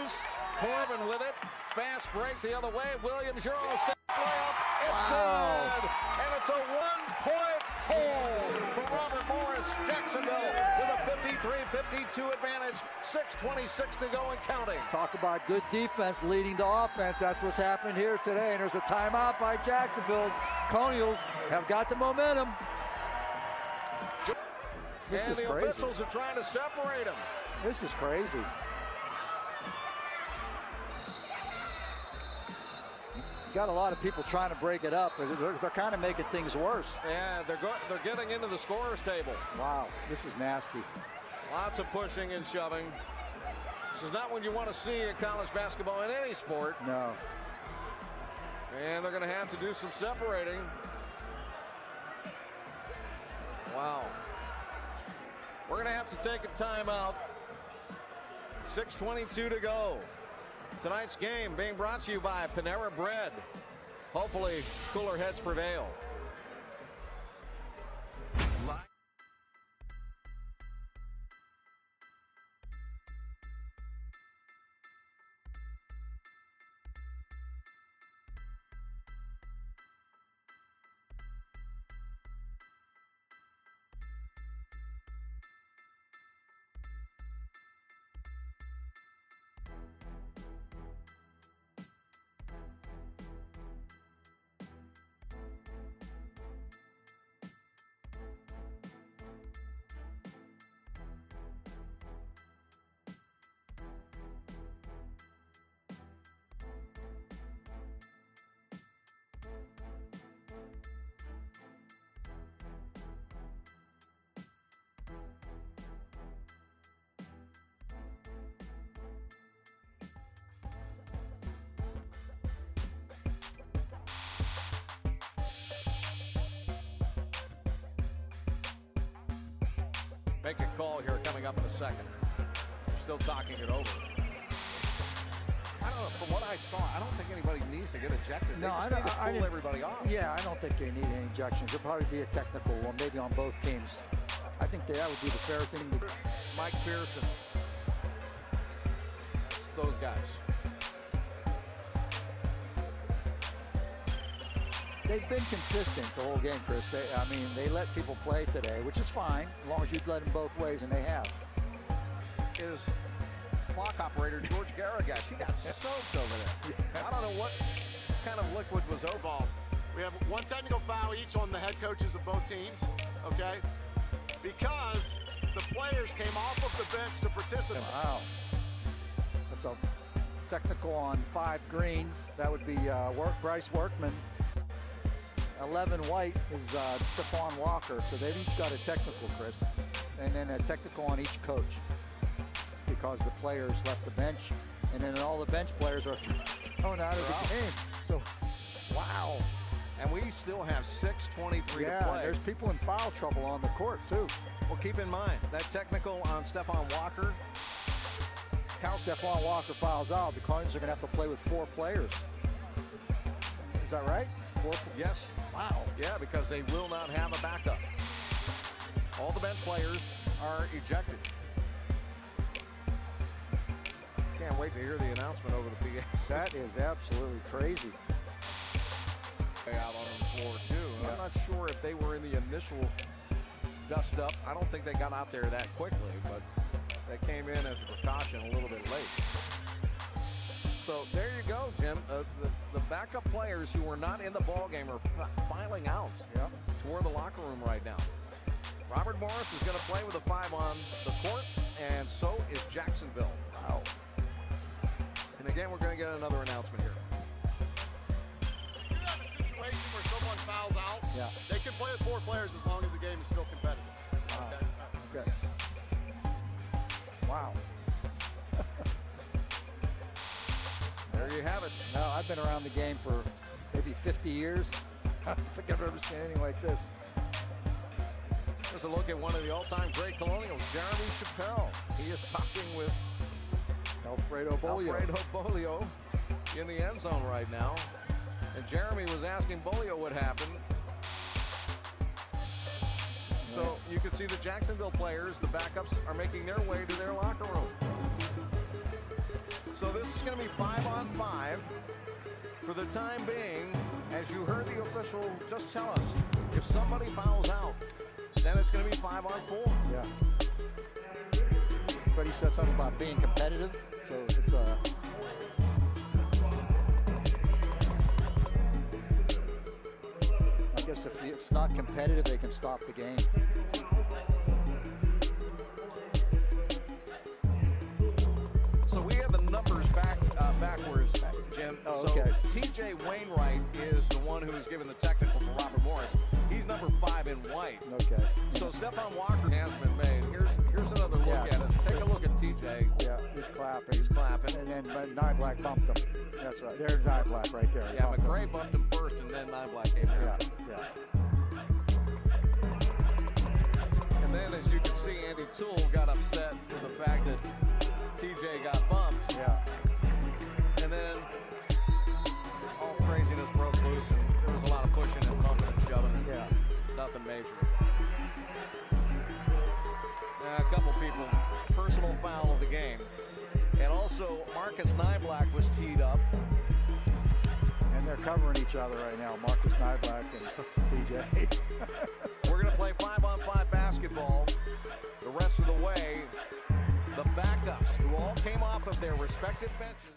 loose. Corbin with it. Fast break the other way. Williams, Euro step layup. It's good. And it's a 1-point hole for Robert Morris. Jacksonville with a 53-52 advantage. 6:26 to go and counting. Talk about good defense leading to offense. That's what's happened here today. And there's a timeout by Jacksonville. Colonials have got the momentum. This is crazy. And the officials are trying to separate them. This is crazy. You got a lot of people trying to break it up, but they're kind of making things worse. Yeah, they're getting into the scorer's table. Wow, this is nasty. Lots of pushing and shoving. This is not what you want to see in college basketball in any sport. No. And they're going to have to do some separating. Wow. We're going to have to take a timeout. 6:22 to go. Tonight's game being brought to you by Panera Bread. Hopefully, cooler heads prevail. Make a call here coming up in a second. We're still talking it over. I don't know. From what I saw, I don't think anybody needs to get ejected. No, I don't. Pull everybody off. Yeah, I don't think they need any injections. There'll probably be a technical one, maybe on both teams. I think that would be the fair thing to do. Mike Pearson. That's those guys. They've been consistent the whole game, Chris. They let people play today, which is fine, as long as you let them both ways, and they have. Is clock operator George Garagash. He got soaked over there. I don't know what kind of liquid was over. We have one technical foul each on the head coaches of both teams, okay? Because the players came off of the bench to participate. Wow. That's a technical on 5 Green. That would be Bryce Workman. 11 White is Stephon Walker, so they've each got a technical, Chris, and then a technical on each coach because the players left the bench, and then all the bench players are thrown out of the game. So, wow. And we still have 6:23 to play. Yeah, there's people in foul trouble on the court, too. Well, keep in mind, that technical on Stephon Walker. Count Stephon Walker fouls out. The Colonials are going to have to play with 4 players. Is that right? 4? Yes. Wow. Yeah, because they will not have a backup. All the bench players are ejected. Can't wait to hear the announcement over the PA. That is absolutely crazy. Out on the floor, too. Yeah. I'm not sure if they were in the initial dust-up. I don't think they got out there that quickly, but they came in as a precaution a little bit late. So there you go, Jim. The backup players who were not in the ballgame are filing out toward the locker room right now. Robert Morris is going to play with a 5 on the court, and so is Jacksonville. Wow. And again, we're going to get another announcement here. If you have a situation where someone fouls out, they can play with 4 players as long as the game is still competitive. Wow. Okay. Wow. There you have it. No, I've been around the game for maybe 50 years. I don't think I've ever seen anything like this. Here's a look at one of the all-time great Colonials, Jeremy Chappelle. He is talking with Alfredo Bolio in the end zone right now. And Jeremy was asking Bolio what happened. So you can see the Jacksonville players, the backups, are making their way to their locker room. So this is going to be 5-on-5 for the time being. As you heard the official just tell us, if somebody fouls out, then it's going to be 5-on-4. Yeah. But he said something about being competitive, so it's I guess if it's not competitive, they can stop the game. So we have the numbers backwards, Jim. Oh, okay. So TJ Wainwright is the one who is given the technical for Robert Morris. He's number 5 in white. Okay. So Stephon Walker has been made. Here's another look at it. Take a look at TJ. Yeah, he's clapping. He's clapping. And then Nyblack bumped him. That's right. There's Nyblack right there. Yeah, McRae bumped him first, and then Nyblack came Yeah, after. yeah. And then, as you can see, Andy Toole got upset with the fact that TJ got bumped. Yeah. And then all craziness broke loose, and there was a lot of pushing and bumping and shoving. And Yeah. nothing major. A couple people, personal foul of the game. And also, Marcus Nyblack was teed up. And they're covering each other right now, Marcus Nyblack and TJ. We're going to play 5-on-5 basketball the rest of the way. The backups, who all came off of their respective benches.